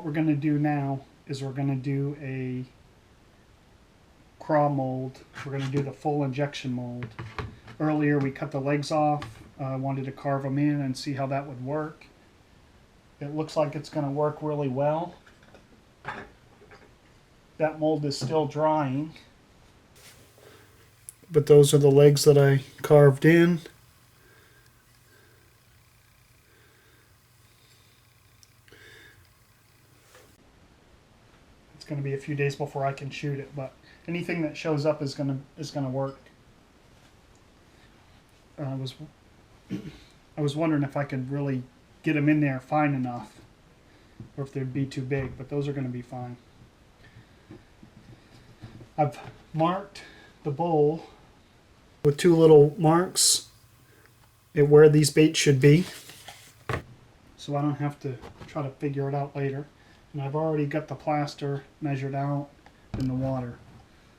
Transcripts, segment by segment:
what we're going to do now is we're going to do a craw mold. We're going to do the full injection mold. Earlier we cut the legs off. I wanted to carve them in and see how that would work. It looks like it's going to work really well. That mold is still drying. But those are the legs that I carved in. It's going to be a few days before I can shoot it, but anything that shows up is going to work. I was wondering if I could really get them in there fine enough, or if they'd be too big, but those are going to be fine. I've marked the bowl with two little marks at where these baits should be, so I don't have to try to figure it out later. And I've already got the plaster measured out in the water.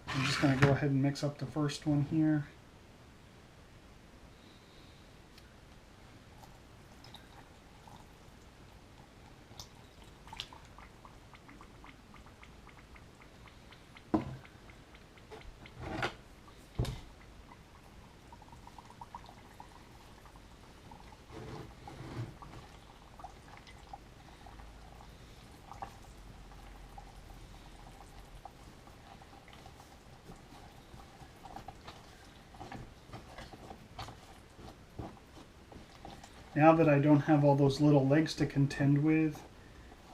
I'm just going to go ahead and mix up the first one here. Now that I don't have all those little legs to contend with,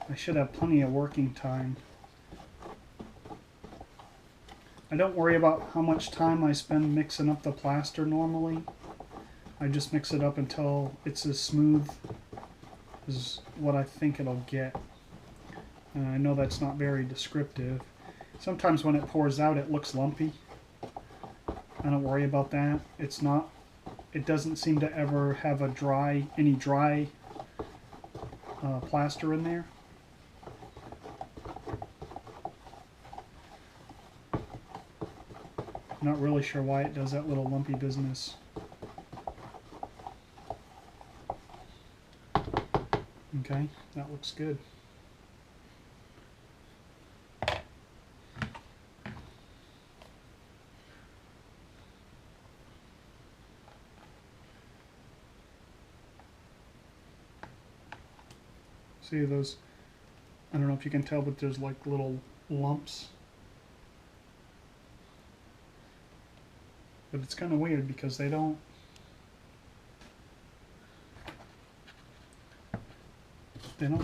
I should have plenty of working time. I don't worry about how much time I spend mixing up the plaster normally. I just mix it up until it's as smooth as what I think it'll get. And I know that's not very descriptive. Sometimes when it pours out it looks lumpy. I don't worry about that. It doesn't seem to ever have any dry plaster in there. I'm not really sure why it does that little lumpy business. Okay, that looks good. See those, I don't know if you can tell, but there's like little lumps. But it's kind of weird because they don't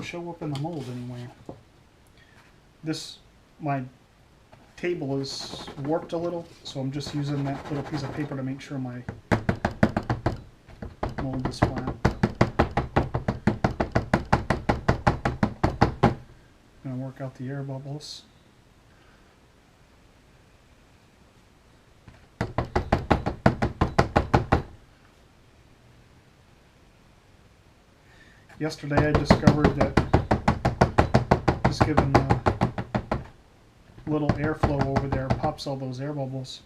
show up in the mold anywhere. My table is warped a little, so I'm just using that little piece of paper to make sure my mold is flat. Gonna work out the air bubbles. Yesterday I discovered that just giving a little airflow over there pops all those air bubbles.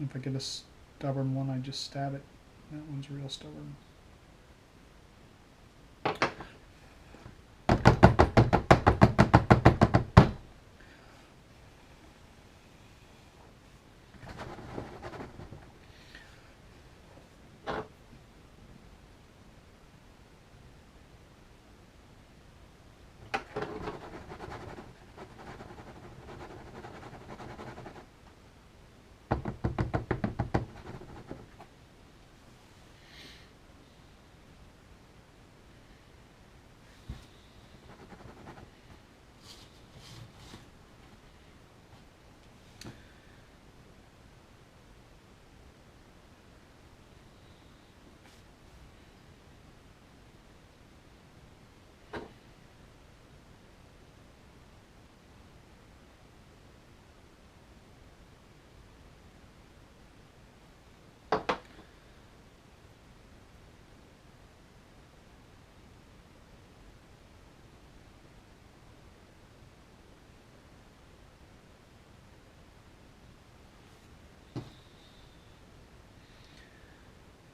If I get a stubborn one, I just stab it. That one's real stubborn.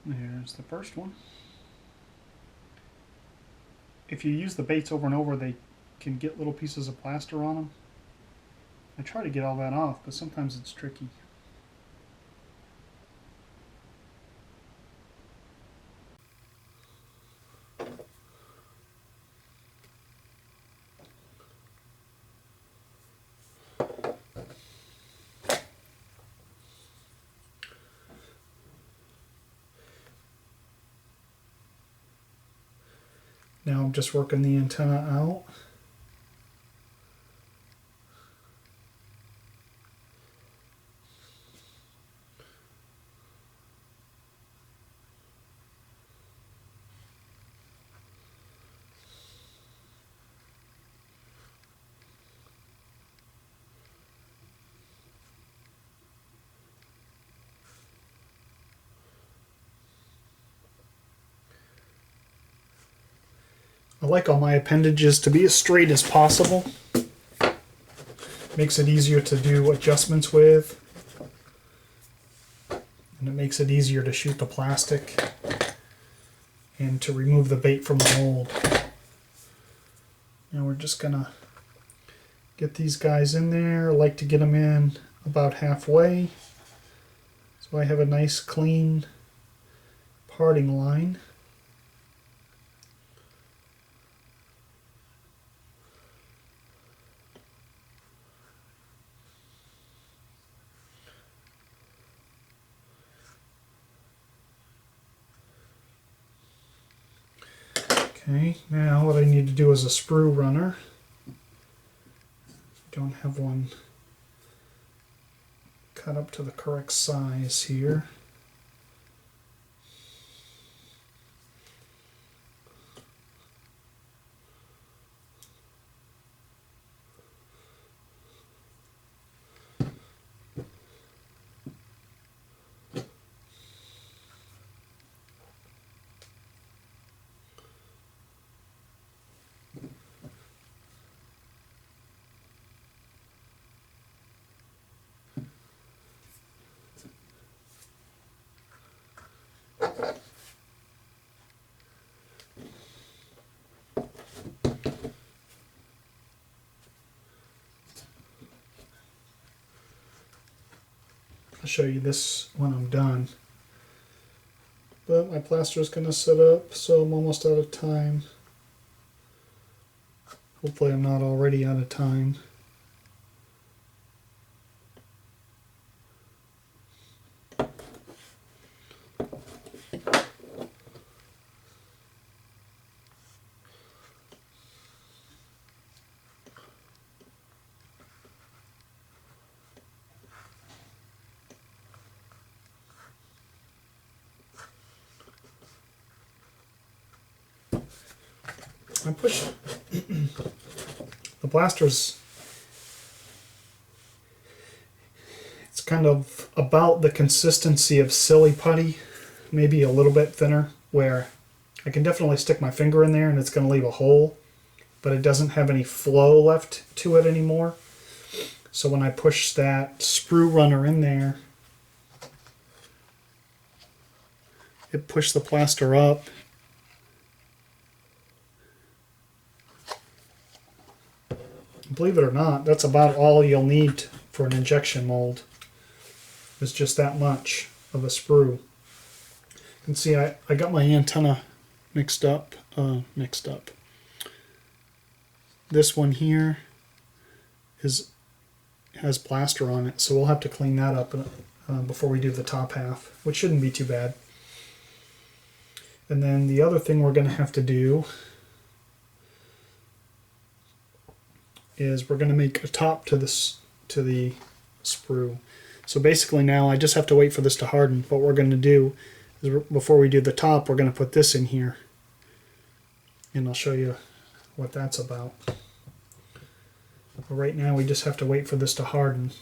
There's the first one. If you use the baits over and over, they can get little pieces of plaster on them. I try to get all that off, but sometimes it's tricky. Now I'm just working the antenna out. I like all my appendages to be as straight as possible. Makes it easier to do adjustments with. And it makes it easier to shoot the plastic and to remove the bait from the mold. Now we're just gonna get these guys in there. I like to get them in about halfway, so I have a nice clean parting line. Okay, now what I need to do is a sprue runner. Don't have one cut up to the correct size here. I'll show you this when I'm done. But my plaster is going to set up, so I'm almost out of time. Hopefully I'm not already out of time. I push the blasters. It's kind of about the consistency of silly putty, maybe a little bit thinner, where I can definitely stick my finger in there and it's going to leave a hole, but it doesn't have any flow left to it anymore. So when I push that sprue runner in there, it pushed the plaster up. Believe it or not, that's about all you'll need for an injection mold. It's just that much of a sprue. You can see I got my antenna mixed up. This one here has plaster on it, so we'll have to clean that up before we do the top half, which shouldn't be too bad. And then the other thing we're going to have to do is we're going to make a top to the sprue. So basically now I just have to wait for this to harden. What we're going to do is before we do the top, we're going to put this in here. And I'll show you what that's about. But right now we just have to wait for this to harden.